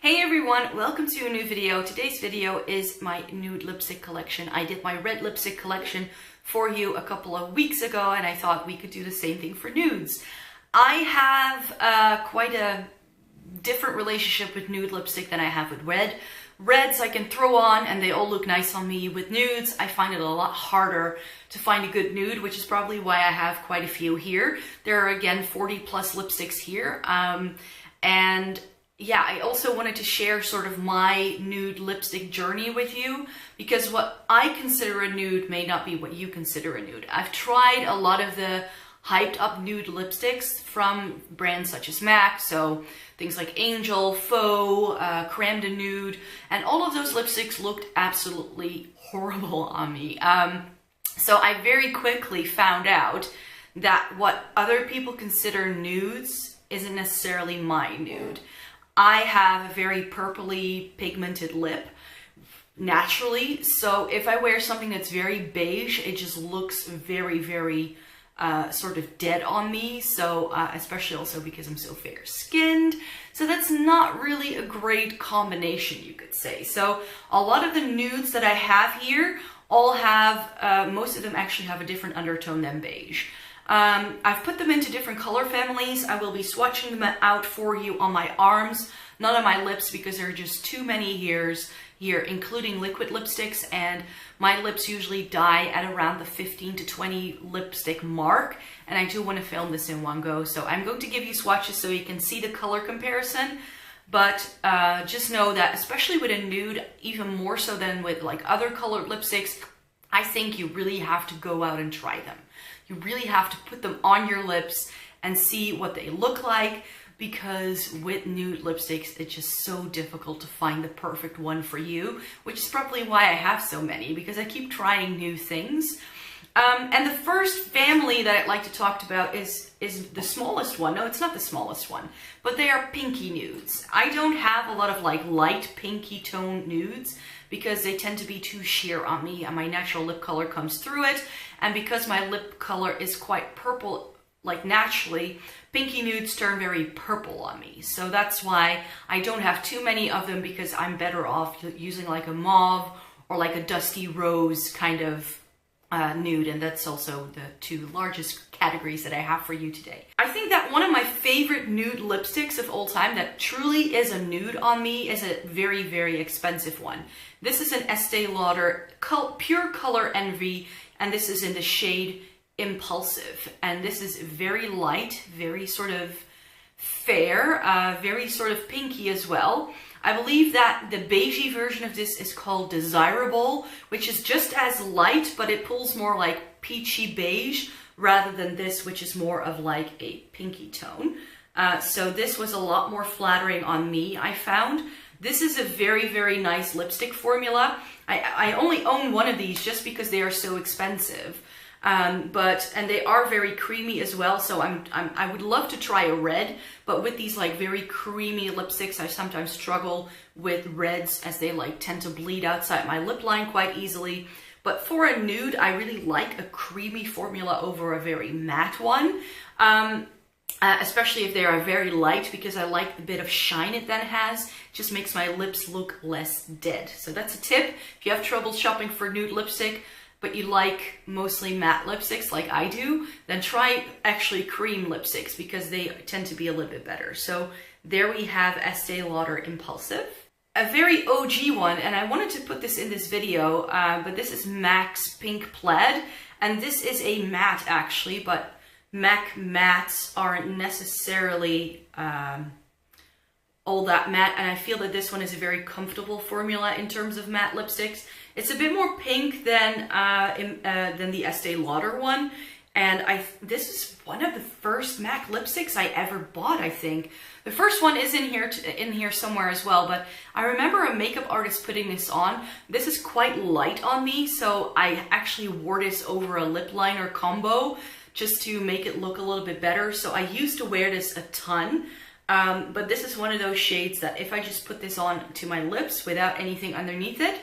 Hey everyone, welcome to a new video. Today's video is my nude lipstick collection. I did my red lipstick collection for you a couple of weeks ago and I thought we could do the same thing for nudes. I have quite a different relationship with nude lipstick than I have with red. Reds I can throw on and they all look nice on me. With nudes, I find it a lot harder to find a good nude, which is probably why I have quite a few here. There are again 40 plus lipsticks here. And yeah, I also wanted to share sort of my nude lipstick journey with you, because what I consider a nude may not be what you consider a nude. I've tried a lot of the hyped up nude lipsticks from brands such as MAC, so things like Angel, Faux, Crème de Nude, and all of those lipsticks looked absolutely horrible on me. So I very quickly found out that what other people consider nudes isn't necessarily my nude. I have a very purpley pigmented lip naturally, so if I wear something that's very beige, it just looks very sort of dead on me. So especially also because I'm so fair skinned, so that's not really a great combination, you could say. So a lot of the nudes that I have here all have, most of them actually have a different undertone than beige. I've put them into different color families. I will be swatching them out for you on my arms, not on my lips, because there are just too many here, including liquid lipsticks, and my lips usually die at around the 15 to 20 lipstick mark, and I do want to film this in one go. So I'm going to give you swatches so you can see the color comparison, but just know that especially with a nude, even more so than with like other colored lipsticks, I think you really have to go out and try them. You really have to put them on your lips and see what they look like, because with nude lipsticks, it's just so difficult to find the perfect one for you, which is probably why I have so many, because I keep trying new things. And the first family that I'd like to talk about is the smallest one. No, it's not the smallest one, but they are pinky nudes. I don't have a lot of like light pinky tone nudes because they tend to be too sheer on me and my natural lip color comes through it. And because my lip color is quite purple, like naturally, pinky nudes turn very purple on me. So that's why I don't have too many of them, because I'm better off using like a mauve or like a dusty rose kind of nude, and that's also the two largest categories that I have for you today. I think that one of my favorite nude lipsticks of all time that truly is a nude on me is a very expensive one. This is an Estee Lauder Pure Color Envy, and this is in the shade Impulsive, and this is very light, very sort of fair, very sort of pinky as well. I believe that the beigey version of this is called Desirable, which is just as light, but it pulls more like peachy beige rather than this, which is more of like a pinky tone. So this was a lot more flattering on me, I found. This is a very nice lipstick formula. I only own one of these just because they are so expensive. And they are very creamy as well, so I would love to try a red, but with these like very creamy lipsticks, I sometimes struggle with reds as they like tend to bleed outside my lip line quite easily. But for a nude, I really like a creamy formula over a very matte one, especially if they are very light, because I like the bit of shine it then has. It just makes my lips look less dead. So that's a tip. If you have trouble shopping for nude lipstick, but you like mostly matte lipsticks like I do, then try actually cream lipsticks, because they tend to be a little bit better. So there we have Estee Lauder Impulsive. A very OG one, and I wanted to put this in this video, but this is MAC's Pink Plaid, and this is a matte actually, but MAC mattes aren't necessarily all that matte, and I feel that this one is a very comfortable formula in terms of matte lipsticks. It's a bit more pink than the Estee Lauder one, and this is one of the first MAC lipsticks I ever bought, I think. The first one is in here somewhere as well, but I remember a makeup artist putting this on. This is quite light on me, so I actually wore this over a lip liner combo just to make it look a little bit better. So I used to wear this a ton. But this is one of those shades that if I just put this on to my lips without anything underneath it,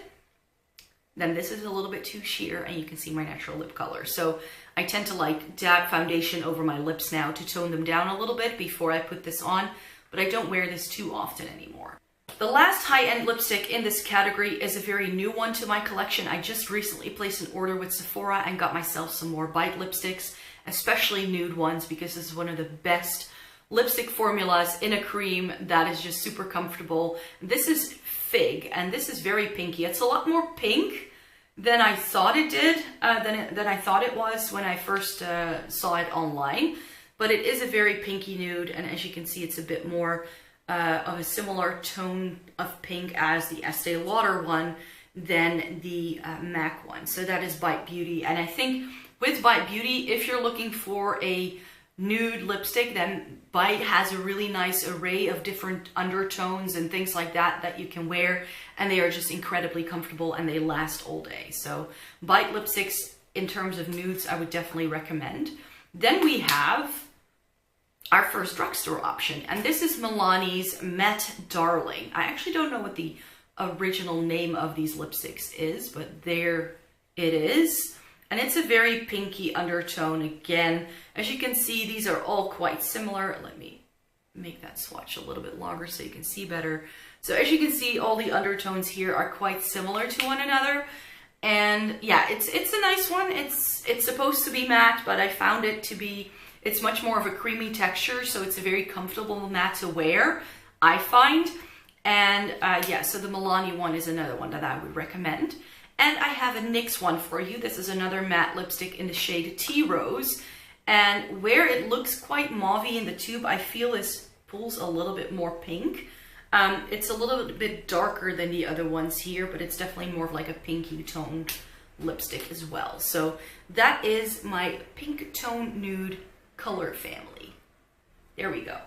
then this is a little bit too sheer and you can see my natural lip color. So I tend to like dab foundation over my lips now to tone them down a little bit before I put this on, but I don't wear this too often anymore. The last high-end lipstick in this category is a very new one to my collection. I just recently placed an order with Sephora and got myself some more Beige lipsticks, especially nude ones, because this is one of the best lipstick formulas in a cream that is just super comfortable. This is Fig, and this is very pinky. It's a lot more pink than I thought it did, than I thought it was when I first saw it online. But it is a very pinky nude, and as you can see, it's a bit more of a similar tone of pink as the Estee Lauder one than the MAC one. So that is Bite Beauty. And I think with Bite Beauty, if you're looking for a nude lipstick, then Bite has a really nice array of different undertones and things like that that you can wear. And they are just incredibly comfortable and they last all day. So Bite lipsticks, in terms of nudes, I would definitely recommend. Then we have our first drugstore option, and this is Milani's Matte Darling. I actually don't know what the original name of these lipsticks is, but there it is. And it's a very pinky undertone again. As you can see, these are all quite similar. Let me make that swatch a little bit longer so you can see better. So as you can see, all the undertones here are quite similar to one another. And yeah, it's a nice one. It's supposed to be matte, but I found it to be, it's much more of a creamy texture, so it's a very comfortable matte to wear, I find. And yeah, so the Milani one is another one that I would recommend. And I have a NYX one for you. This is another matte lipstick in the shade Tea Rose. And where it looks quite mauvey in the tube, I feel this pulls a little bit more pink. It's a little bit darker than the other ones here, but it's definitely more of like a pinky toned lipstick as well. So that is my pink tone nude color family. There we go.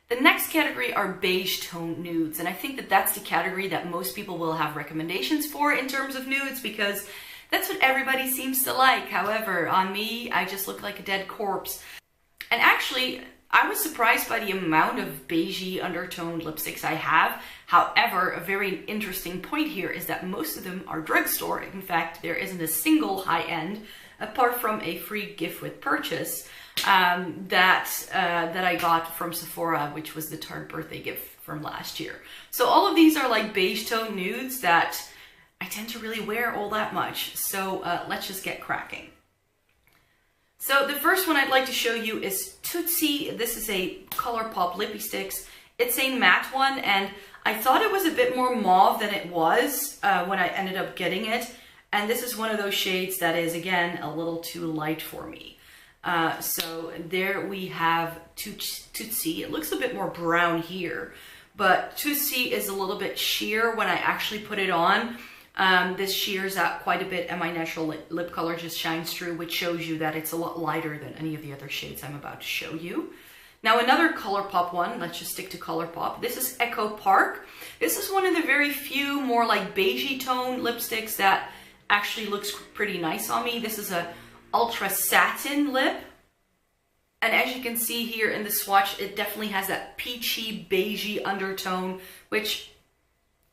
The next category are beige tone nudes, and I think that that's the category that most people will have recommendations for in terms of nudes, because that's what everybody seems to like. However, on me, I just look like a dead corpse. And actually, I was surprised by the amount of beigey undertoned lipsticks I have. However, a very interesting point here is that most of them are drugstore. In fact, there isn't a single high-end, apart from a free gift with purchase, that I got from Sephora, which was the Tarte birthday gift from last year. So all of these are like beige tone nudes that I tend to really wear all that much. So let's just get cracking. So the first one I'd like to show you is Tootsie. This is a Colourpop Lippiestix. It's a matte one, and I thought it was a bit more mauve than it was when I ended up getting it. And this is one of those shades that is, again, a little too light for me. So there we have Tootsie. It looks a bit more brown here, but Tootsie is a little bit sheer when I actually put it on. This sheers out quite a bit, and my natural lip color just shines through, which shows you that it's a lot lighter than any of the other shades I'm about to show you. Now another Colourpop one, let's just stick to Colourpop. This is Echo Park. This is one of the very few more like beigey tone lipsticks that actually looks pretty nice on me. This is a ultra satin lip, and as you can see here in the swatch, it definitely has that peachy beigey undertone, which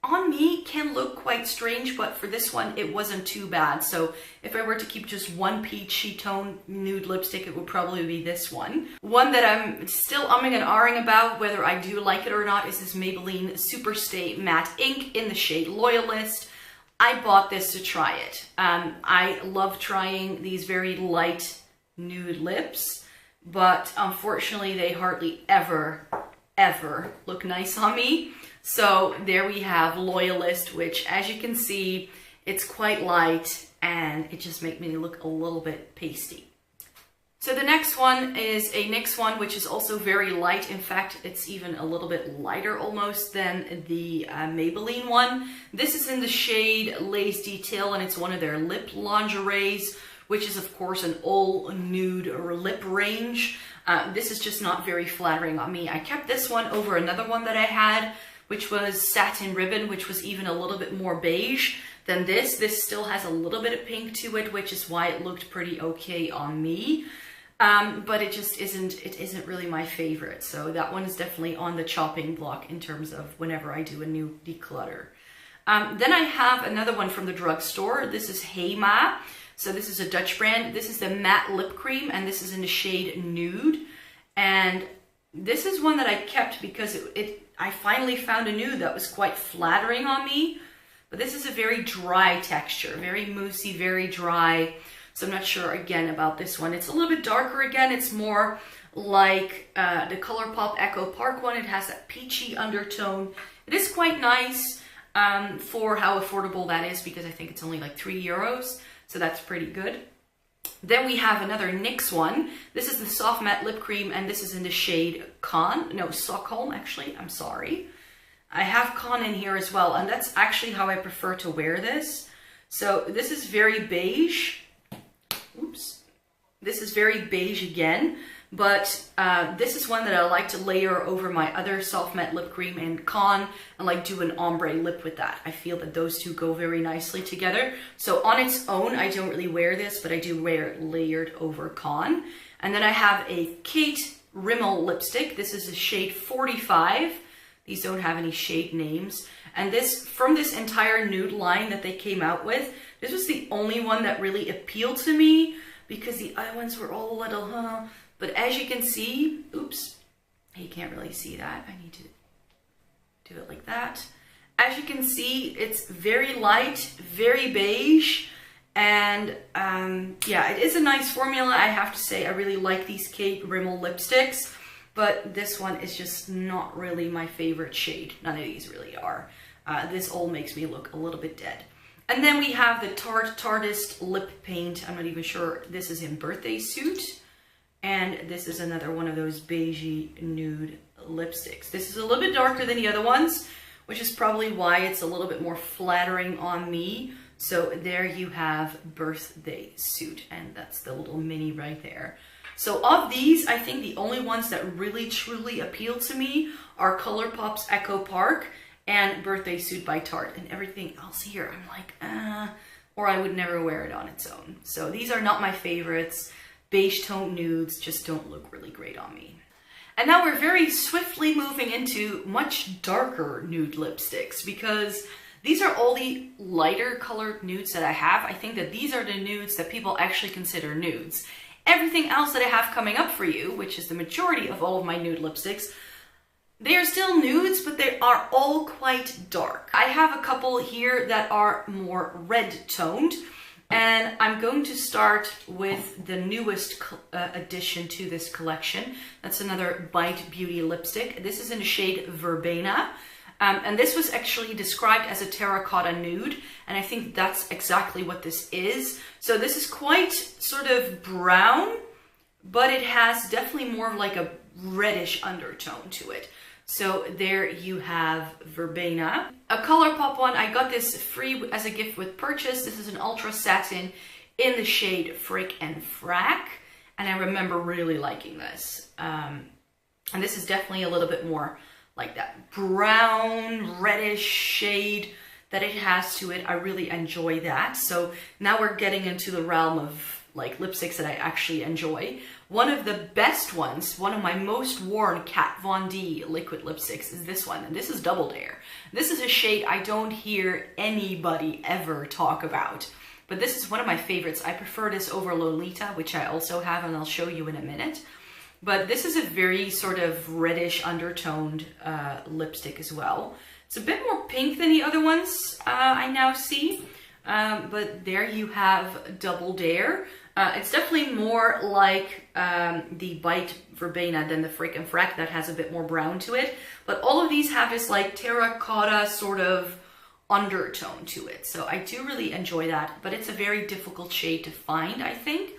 on me can look quite strange, but for this one it wasn't too bad. So if I were to keep just one peachy tone nude lipstick, it would probably be this one. One that I'm still umming and ahhing about whether I do like it or not is this Maybelline Superstay Matte Ink in the shade Loyalist. I bought this to try it. I love trying these very light nude lips, but unfortunately they hardly ever look nice on me. So there we have Loyalist, which as you can see, it's quite light and it just makes me look a little bit pasty. So the next one is a NYX one, which is also very light. In fact, it's even a little bit lighter almost than the Maybelline one. This is in the shade Lace Detail, and it's one of their lip lingeries, which is of course an all nude lip range. This is just not very flattering on me. I kept this one over another one that I had, which was Satin Ribbon, which was even a little bit more beige than this. This still has a little bit of pink to it, which is why it looked pretty okay on me. But it just isn't really my favorite. So that one is definitely on the chopping block in terms of whenever I do a new declutter. Then I have another one from the drugstore. This is Hema. So this is a Dutch brand. This is the matte lip cream, and this is in the shade Nude. And This is one that I kept because I finally found a nude that was quite flattering on me. But this is a very dry texture, very moussey, very dry. So I'm not sure again about this one. It's a little bit darker again. It's more like the Colourpop Echo Park one. It has that peachy undertone. It is quite nice for how affordable that is, because I think it's only like €3. So that's pretty good. Then we have another NYX one. This is the Soft Matte Lip Cream, and this is in the shade Stockholm, actually. I'm sorry. I have Con in here as well, and that's actually how I prefer to wear this. So this is very beige. Oops. This is very beige again, but this is one that I like to layer over my other Soft Matte Lip Cream and Con, and like do an ombre lip with that. I feel that those two go very nicely together. So on its own, I don't really wear this, but I do wear it layered over Con. And then I have a Kate Rimmel lipstick. This is a shade 45. These don't have any shade names. And this, from this entire nude line that they came out with, this was the only one that really appealed to me, because the other ones were all a little, But as you can see, oops, you can't really see that. I need to do it like that. As you can see, it's very light, very beige. And yeah, it is a nice formula. I have to say, I really like these Kate Rimmel lipsticks. But this one is just not really my favorite shade. None of these really are. This all makes me look a little bit dead. And then we have the Tartist Lip Paint. I'm not even sure. This is in Birthday Suit. And this is another one of those beigey nude lipsticks. This is a little bit darker than the other ones, which is probably why it's a little bit more flattering on me. So there you have Birthday Suit. And that's the little mini right there. So of these, I think the only ones that really truly appeal to me are Colourpop's Echo Park and Birthday Suit by Tarte. And everything else here, I'm like, or I would never wear it on its own. So these are not my favorites. Beige tone nudes just don't look really great on me. And now we're very swiftly moving into much darker nude lipsticks, because these are all the lighter colored nudes that I have. I think that these are the nudes that people actually consider nudes. Everything else that I have coming up for you, which is the majority of all of my nude lipsticks, they are still nudes, but they are all quite dark. I have a couple here that are more red toned, and I'm going to start with the newest addition to this collection. That's another Bite Beauty lipstick. This is in the shade Verbena. And this was actually described as a terracotta nude, and I think that's exactly what this is. So this is quite sort of brown, but it has definitely more of like a reddish undertone to it. So there you have Verbena. A Colourpop one, I got this free as a gift with purchase. This is an ultra satin in the shade Frick and Frack, and I remember really liking this. And this is definitely a little bit more like that brown, reddish shade that it has to it. I really enjoy that. So now we're getting into the realm of like lipsticks that I actually enjoy. One of the best ones, one of my most worn Kat Von D liquid lipsticks is this one, and this is Double Dare. This is a shade I don't hear anybody ever talk about, but this is one of my favorites. I prefer this over Lolita, which I also have, and I'll show you in a minute. But this is a very sort of reddish undertoned lipstick as well. It's a bit more pink than the other ones I now see. But there you have Double Dare. It's definitely more like the Bite Verbena than the Frick and Frack that has a bit more brown to it. But all of these have this like terracotta sort of undertone to it. So I do really enjoy that, but it's a very difficult shade to find, I think.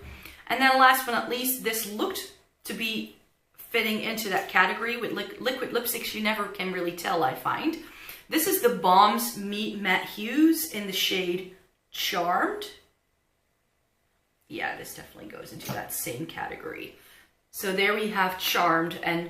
And then last but not least, this looked to be fitting into that category with liquid lipsticks. You never can really tell, I find. This is the Balm's Meet Matte Hughes in the shade Charmed. Yeah, this definitely goes into that same category. So there we have Charmed, and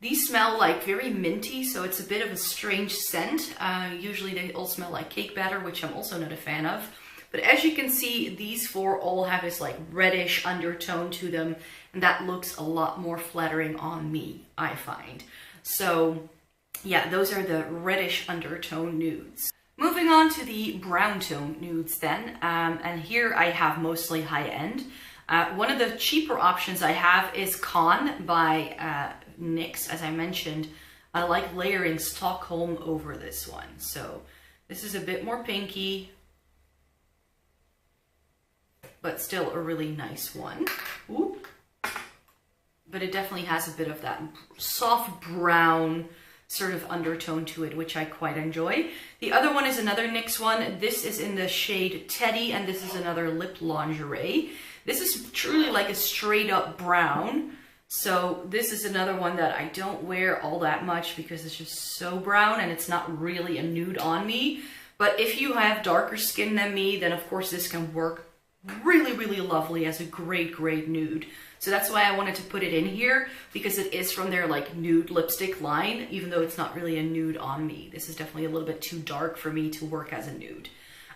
these smell like very minty, so it's a bit of a strange scent. Usually they all smell like cake batter, which I'm also not a fan of. But as you can see, these four all have this like reddish undertone to them, and that looks a lot more flattering on me, I find. So yeah, those are the reddish undertone nudes. Moving on to the brown tone nudes then, and here I have mostly high end. One of the cheaper options I have is Con by NYX, as I mentioned, I like layering Stockholm over this one. So this is a bit more pinky, but still a really nice one. Ooh. But it definitely has a bit of that soft brown sort of undertone to it, which I quite enjoy. The other one is another NYX one. This is in the shade Teddy, and this is another Lip Lingerie. This is truly like a straight up brown. So this is another one that I don't wear all that much because it's just so brown and it's not really a nude on me. But if you have darker skin than me, then of course this can work really, really lovely as a great, great nude. So that's why I wanted to put it in here, because it is from their like nude lipstick line, even though it's not really a nude on me. This is definitely a little bit too dark for me to work as a nude.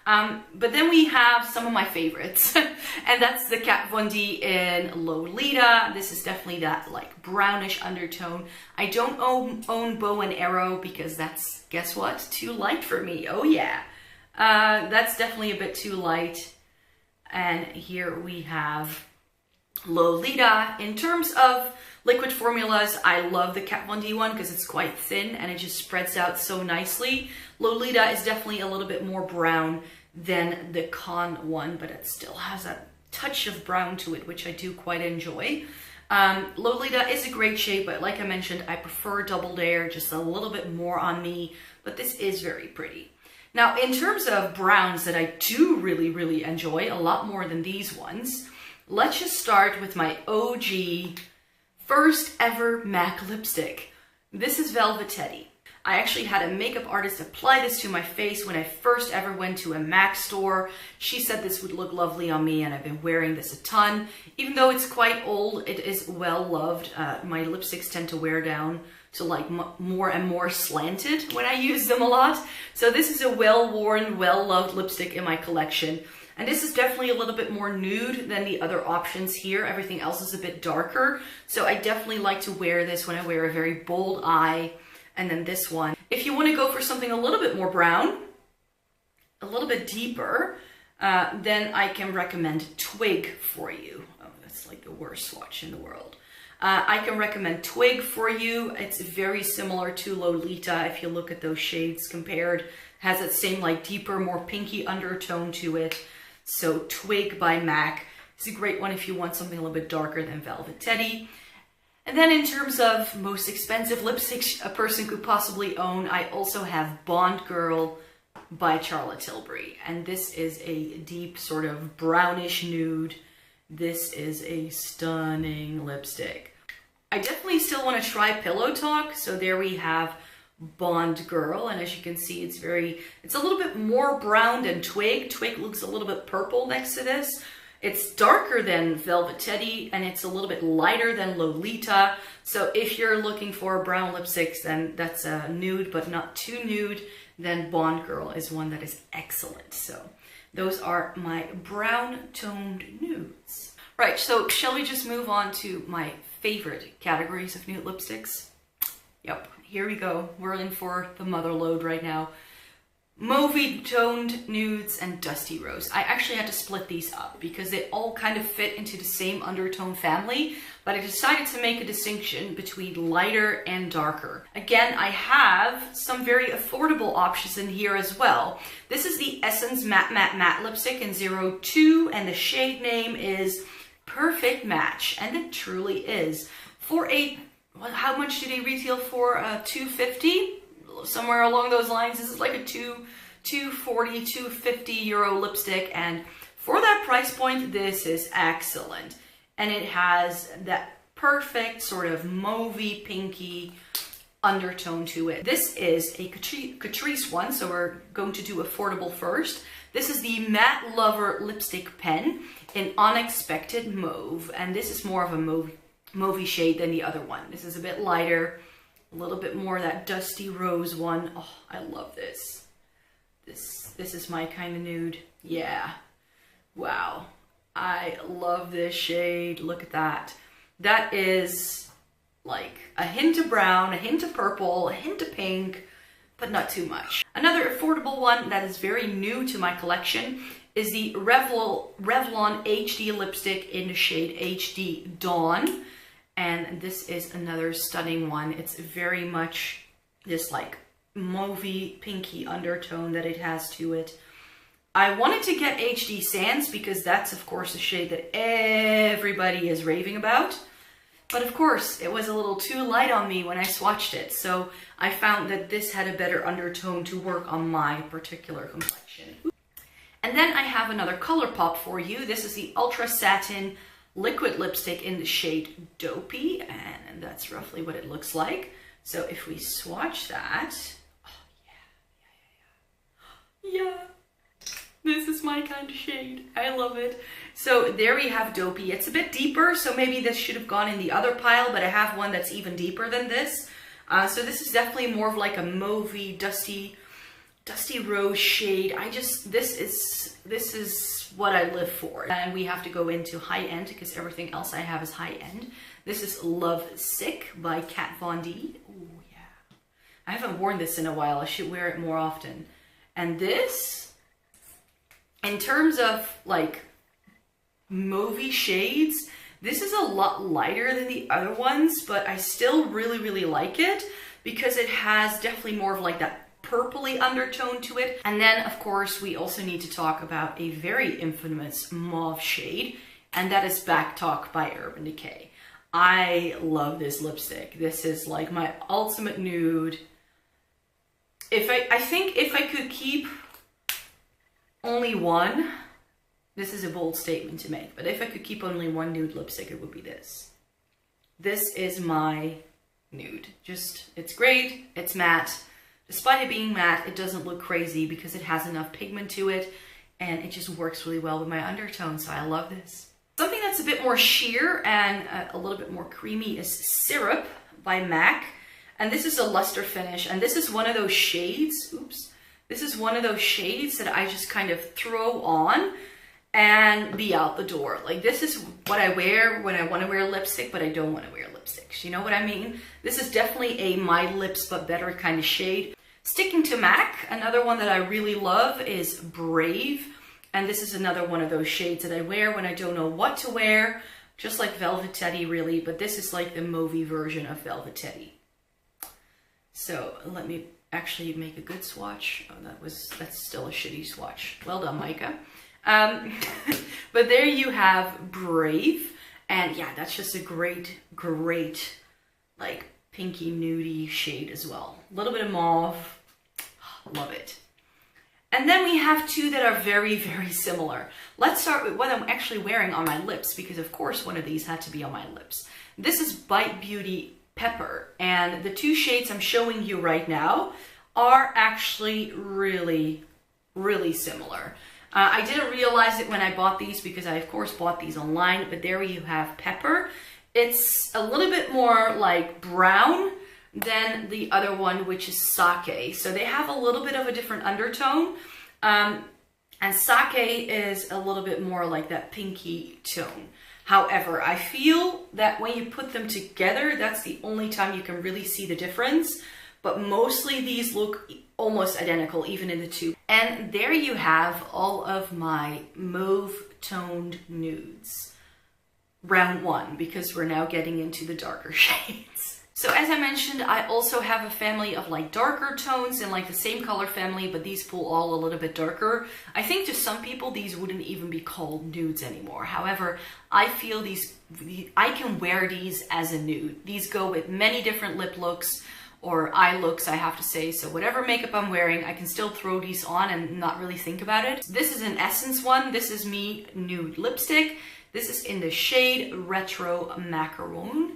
But then we have some of my favorites, and that's the Kat Von D in Lolita. This is definitely that like brownish undertone. I don't own Bow and Arrow because that's, guess what, too light for me. Oh yeah, that's definitely a bit too light. And here we have Lolita. In terms of liquid formulas, I love the Kat Von D one because it's quite thin and it just spreads out so nicely. Lolita is definitely a little bit more brown than the Con one, but it still has a touch of brown to it, which I do quite enjoy. Lolita is a great shade, but like I mentioned, I prefer Double Dare, just a little bit more on me, but this is very pretty. Now, in terms of browns that I do really, really enjoy, a lot more than these ones, let's just start with my OG first ever MAC lipstick. This is Velvet Teddy. I actually had a makeup artist apply this to my face when I first ever went to a MAC store. She said this would look lovely on me, and I've been wearing this a ton. Even though it's quite old, it is well loved. My lipsticks tend to wear down to like more and more slanted when I use them a lot. So this is a well-worn, well-loved lipstick in my collection. And this is definitely a little bit more nude than the other options here. Everything else is a bit darker. So I definitely like to wear this when I wear a very bold eye. And then this one. If you want to go for something a little bit more brown, a little bit deeper, then I can recommend Twig for you. Oh, that's like the worst swatch in the world. I can recommend Twig for you. It's very similar to Lolita if you look at those shades compared. Has that same like deeper, more pinky undertone to it. So Twig by MAC is a great one if you want something a little bit darker than Velvet Teddy. And then in terms of most expensive lipsticks a person could possibly own, I also have Bond Girl by Charlotte Tilbury. And this is a deep sort of brownish nude. This is a stunning lipstick. I definitely still want to try Pillow Talk. So there we have Bond Girl. And as you can see, it's a little bit more brown than Twig. Twig looks a little bit purple next to this. It's darker than Velvet Teddy, and it's a little bit lighter than Lolita. So if you're looking for brown lipsticks, then that's a nude, but not too nude. Then Bond Girl is one that is excellent. So those are my brown toned nudes. Right, so shall we just move on to my favorite categories of nude lipsticks? Yep, here we go. We're in for the mother load right now. Mauve toned nudes and Dusty Rose. I actually had to split these up because they all kind of fit into the same undertone family, but I decided to make a distinction between lighter and darker. Again, I have some very affordable options in here as well. This is the Essence Matte Matte Matte Lipstick in 02, and the shade name is Perfect Match, and it truly is. For how much did they retail for? $250? Somewhere along those lines. This is like a 240, 250 euro lipstick, and for that price point, this is excellent. And it has that perfect sort of mauvey pinky undertone to it. This is a Catrice one, so we're going to do affordable first. This is the Matte Lover Lipstick Pen in Unexpected Mauve, and this is more of a mauvey shade than the other one. This is a bit lighter, a little bit more that Dusty Rose one. Oh, I love this. This is my kind of nude. Yeah. Wow. I love this shade. Look at that. That is like a hint of brown, a hint of purple, a hint of pink, but not too much. Another affordable one that is very new to my collection is the Revlon HD lipstick in the shade HD Dawn. And this is another stunning one. It's very much this like mauvey, pinky undertone that it has to it. I wanted to get HD Sands because that's of course a shade that everybody is raving about. But of course, it was a little too light on me when I swatched it. So I found that this had a better undertone to work on my particular complexion. And then I have another Colourpop for you. This is the Ultra Satin Liquid Lipstick in the shade Dopey. And that's roughly what it looks like. So if we swatch that, oh yeah. This is my kind of shade. I love it. So there we have Dopey. It's a bit deeper, so maybe this should have gone in the other pile, but I have one that's even deeper than this. So this is definitely more of like a mauvey, dusty rose shade. This is what I live for. And we have to go into high end because everything else I have is high end. This is Love Sick by Kat Von D. Oh yeah. I haven't worn this in a while. I should wear it more often. And this, in terms of like mauvey shades, this is a lot lighter than the other ones, but I still really like it because it has definitely more of like that purpley undertone to it. And then of course we also need to talk about a very infamous mauve shade, and that is Back Talk by Urban Decay. I love this lipstick. This is like my ultimate nude. I think if I could keep only one, this is a bold statement to make, but if I could keep only one nude lipstick, it would be this. This is my nude. It's great, it's matte. Despite it being matte, it doesn't look crazy because it has enough pigment to it, and it just works really well with my undertone, so I love this. Something that's a bit more sheer and a little bit more creamy is Syrup by MAC. And this is a luster finish, and this is one of those shades, this is one of those shades that I just kind of throw on and be out the door. Like, this is what I wear when I want to wear lipstick, but I don't want to wear lipsticks. You know what I mean? This is definitely a my lips but better kind of shade. Sticking to MAC, another one that I really love is Brave. And this is another one of those shades that I wear when I don't know what to wear. Just like Velvet Teddy, really, but this is like the mauvey version of Velvet Teddy. So let me actually make a good swatch. Oh, that's still a shitty swatch. Well done, Micah. But there you have Brave. And yeah, that's just a great, like pinky nudie shade as well. A little bit of mauve. Love it. And then we have two that are very similar. Let's start with what I'm actually wearing on my lips, because of course one of these had to be on my lips. This is Bite Beauty Pepper, and the two shades I'm showing you right now are actually really similar. I didn't realize it when I bought these because I of course bought these online, but there you have Pepper. It's a little bit more like brown than the other one, which is Sake. So they have a little bit of a different undertone. And Sake is a little bit more like that pinky tone. However, I feel that when you put them together, that's the only time you can really see the difference. But mostly these look almost identical, even in the two. And there you have all of my mauve toned nudes. Round one, because we're now getting into the darker shades. So as I mentioned, I also have a family of like darker tones in like the same color family, but these pull all a little bit darker. I think to some people these wouldn't even be called nudes anymore. However, I feel I can wear these as a nude. These go with many different lip looks or eye looks, I have to say. So whatever makeup I'm wearing, I can still throw these on and not really think about it. This is an Essence one. This is me Nude Lipstick. This is in the shade Retro Macaron.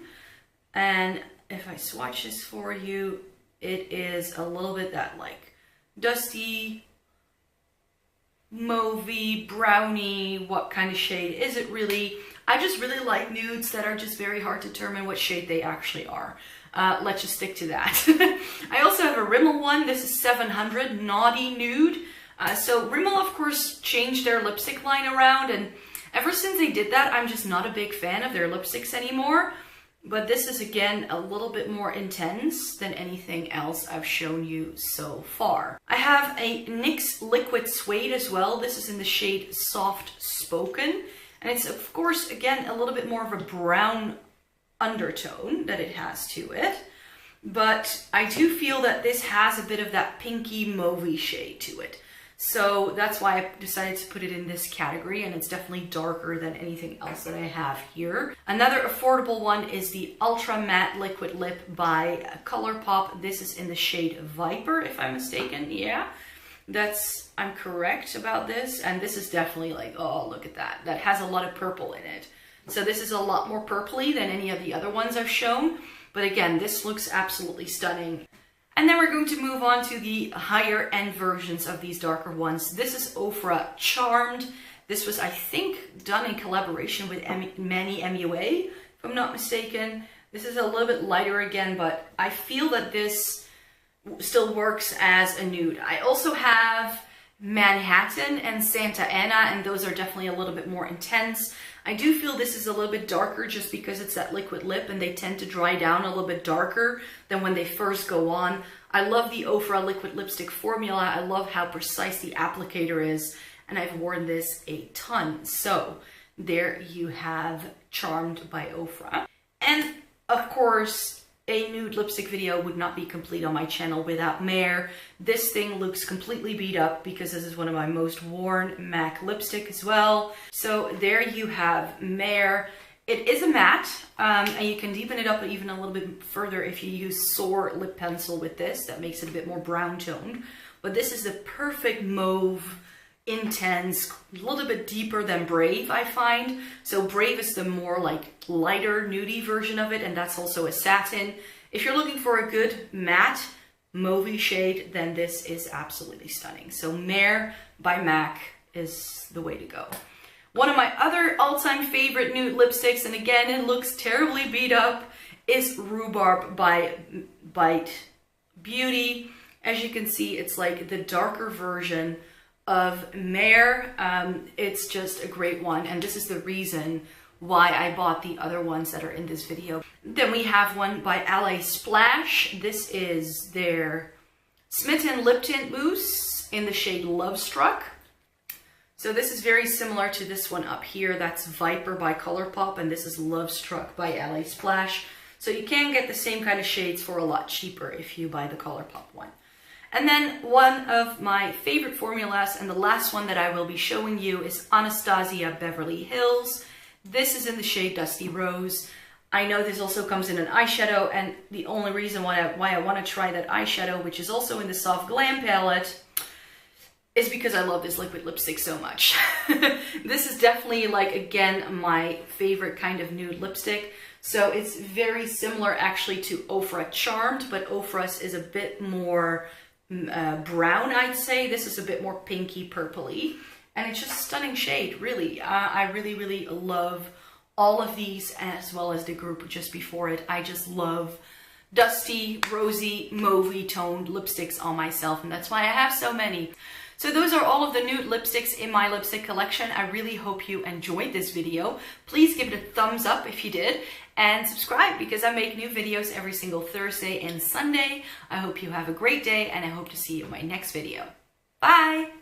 And if I swatch this for you, it is a little bit that like dusty, mauvey, brownie. What kind of shade is it really? I just really like nudes that are just very hard to determine what shade they actually are. Let's just stick to that. I also have a Rimmel one. This is 700 Naughty Nude. So Rimmel, of course, changed their lipstick line around, and ever since they did that, I'm just not a big fan of their lipsticks anymore. But this is, again, a little bit more intense than anything else I've shown you so far. I have a NYX Liquid Suede as well. This is in the shade Soft Spoken. And it's, of course, again, a little bit more of a brown undertone that it has to it. But I do feel that this has a bit of that pinky mauvey shade to it. So that's why I decided to put it in this category, and it's definitely darker than anything else that I have here. Another affordable one is the Ultra Matte Liquid Lip by Colourpop. This is in the shade Viper, if I'm mistaken. Yeah, I'm correct about this. And this is definitely like, oh, look at that. That has a lot of purple in it. So this is a lot more purpley than any of the other ones I've shown. But again, this looks absolutely stunning. And then we're going to move on to the higher end versions of these darker ones. This is Ofra Charmed. This was, I think, done in collaboration with Manny MUA, if I'm not mistaken. This is a little bit lighter again, but I feel that this still works as a nude. I also have Manhattan and Santa Ana, and those are definitely a little bit more intense. I do feel this is a little bit darker just because it's that liquid lip and they tend to dry down a little bit darker than when they first go on. I love the Ofra liquid lipstick formula. I love how precise the applicator is, and I've worn this a ton. So there you have Charmed by Ofra. And of course, a nude lipstick video would not be complete on my channel without Mare. This thing looks completely beat up because this is one of my most worn MAC lipstick as well. So there you have Mare. It is a matte, and you can deepen it up even a little bit further if you use Soar lip pencil with this. That makes it a bit more brown toned. But this is the perfect mauve, intense, a little bit deeper than Brave, I find. So Brave is the more like lighter nudie version of it, and that's also a satin. If you're looking for a good matte mauvey shade, then this is absolutely stunning. So Mare by MAC is the way to go. One of my other all-time favorite nude lipsticks, and again it looks terribly beat up, is Rhubarb by Bite Beauty. As you can see, it's like the darker version of Mare. It's just a great one, and this is the reason why I bought the other ones that are in this video. Then we have one by LA Splash. This is their Smitten Lip Tint Mousse in the shade Love Struck. So this is very similar to this one up here. That's Viper by Colourpop, and this is Love Struck by LA Splash. So you can get the same kind of shades for a lot cheaper if you buy the Colourpop one. And then one of my favorite formulas, and the last one that I will be showing you, is Anastasia Beverly Hills. This is in the shade Dusty Rose. I know this also comes in an eyeshadow, and the only reason why I want to try that eyeshadow, which is also in the Soft Glam palette, is because I love this liquid lipstick so much. This is definitely, like, again, my favorite kind of nude lipstick. So it's very similar actually to Ofra Charmed, but Ofra's is a bit more brown, I'd say. This is a bit more pinky purpley, and it's just a stunning shade, really. I really love all of these, as well as the group just before it. I just love dusty, rosy, mauvey toned lipsticks on myself, and that's why I have so many. So those are all of the nude lipsticks in my lipstick collection. I really hope you enjoyed this video. Please give it a thumbs up if you did, and subscribe because I make new videos every single Thursday and Sunday. I hope you have a great day, and I hope to see you in my next video. Bye!